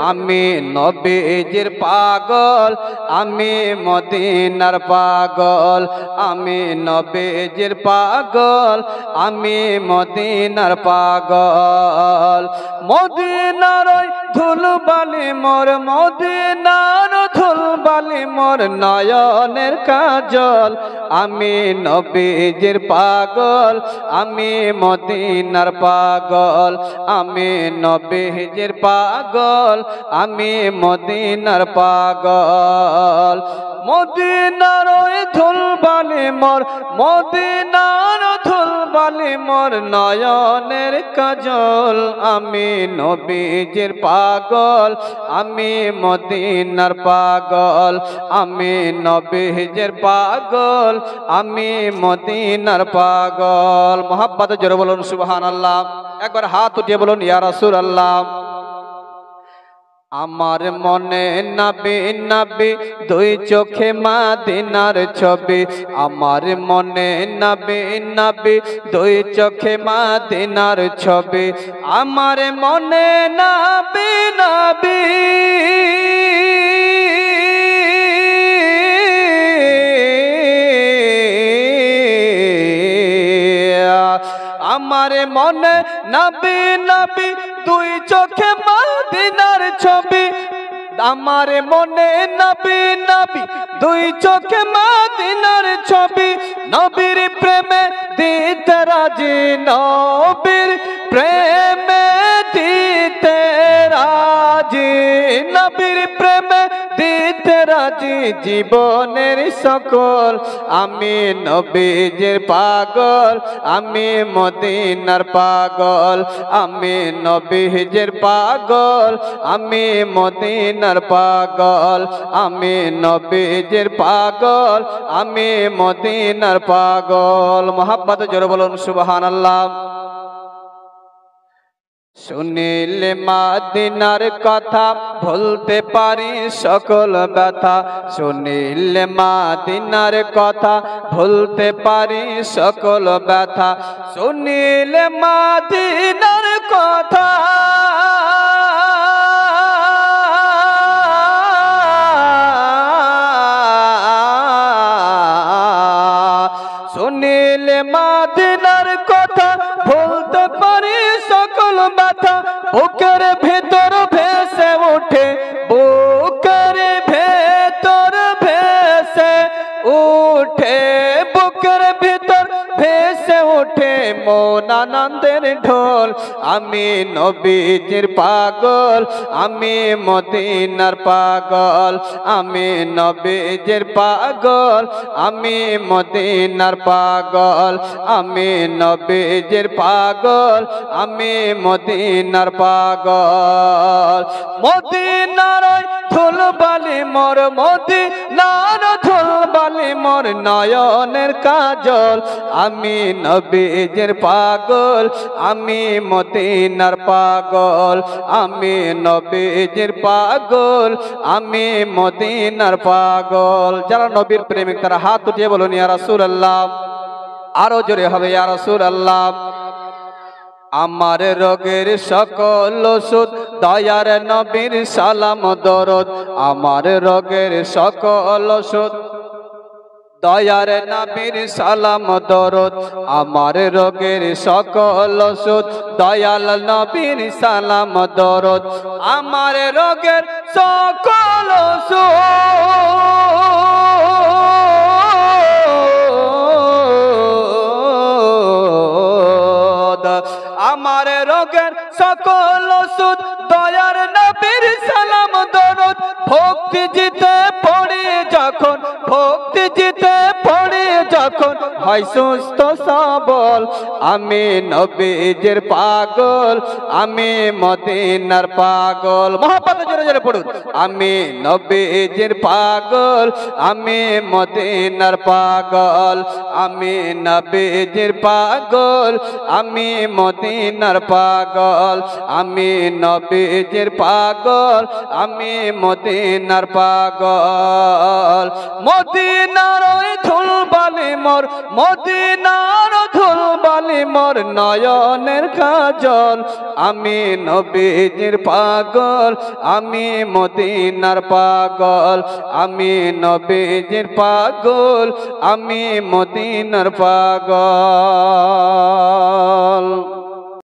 আমি নবীজির পাগল, আমি মদিনার পাগল, আমি নবীজির পাগল, আমি মদিনার পাগল। মদিনার ওই ধুলবালি মোর, মদিনার ধুলবালি মোর নয়নের কাজল। আমি নবীজির পাগল, আমি মদিনার পাগল, আমি নবীজির পাগল, আমি মদিনার পাগল। মদিনার ওই ধুলবালি মোর, মদিনার ধুলবালি মোর নয়নের কাজল। আমি নবীজির পাগল, আমি মদিনার পাগল, আমি নবীজির পাগল, আমি মদিনার পাগল। মোহাব্বতে জোরে বলুন সুবহানাল্লাহ। একবার হাত উঠিয়ে বলুন ইয়া রাসূলুল্লাহ। আমার মনে নবী নবী, দুই চোখে মদিনার ছবি। আমার মনে নবী নবী, দুই চোখে মদিনার ছবি। আমার মনে নবী নবী, আমার মনে নবী নবী, দুই চোখে মদিনার ছবি। আমার মনে নবী নবী, দুই চোখে মদিনার ছবি। নবীর প্রেমে দিতে রাজি, নবীর প্রেমে দিতে রাজি, নবীর প্রেমে দিতে রাজি জীবনের সকল। আমি নবীজির পাগল, আমি মদিনার পাগল, আমি নবীজির পাগল, আমি মদিনার পাগল, আমি নবীজির পাগল, আমি মদিনার পাগল। মোহাব্বতে জোরে বলুন সুবহানাল্লাহ। শুনিলে মদিনার কথা, ভুলতে পারি সকল ব্যথা। শুনিলে মদিনার কথা, ভুলতে পারি সকল ব্যথা। শুনিলে মদিনার কথা, শুনিলে মদিনার কথা, ভুলতে পারি সকল ব্যথা। বুকের ভেতর ভেসে ওঠে, বুকের ভেতর ভেসে উঠে, বুকের ভেতর ভেসে ওঠে মন আনন্দের ঢোল। আমি নবীজির পাগল, আমি মদিনার পাগল, আমি নবীজির পাগল, আমি মদিনার পাগল, আমি নবীজির পাগল, আমি মদিনার পাগল। মদিনার ধুলবালি মোর, মদিনার ধুলবালি মোর নয়নের কাজল। আমি নবীজির পাগল, আমি মদিনার পাগল, আমি নবীজির পাগল, আমি মদিনার পাগল। যারা নবীর প্রেমিক তারা হাত উঠিয়ে বলুন ইয়া রাসূলুল্লাহ। আরো জোরে হবে ইয়া রাসূলুল্লাহ। আমার রোগের সকল ওষুধ, দয়ার নবীর সালাম দরদ। আমার রোগের সকল ওষুধ, দয়ার নবীর সালাম দরদ। আমার রোগের সকল ওষুধ, দয়াল নবীর সালাম দরদ। আমার রোগের সকল ওষুধ, আমার রোগের সকল ওষুধ, দয়ার নবীর সালাম দরদ। ভক্তি জিতে পড়ি যখন, ভক্তি জিতে পড়ি যখন, হয় সুস্থ সবল। আমি নবীজির পাগল, আমি মদিনার পাগল। মোহাব্বতে জোরে জোরে পড়ুন। আমি নবীজির পাগল, আমি মদিনার পাগল, আমি নবীজির পাগল, আমি মদিনার পাগল, আমি নবীজির পাগল, আমি মদিনার পাগল। মদিনার ওই ধুলবালি বালি মোর মদিনার ধুল বালি মোর নয়নের কাজল আমি নবীজির পাগল আমি মদিনার পাগল আমি নবীজির পাগল আমি মদিনার পাগল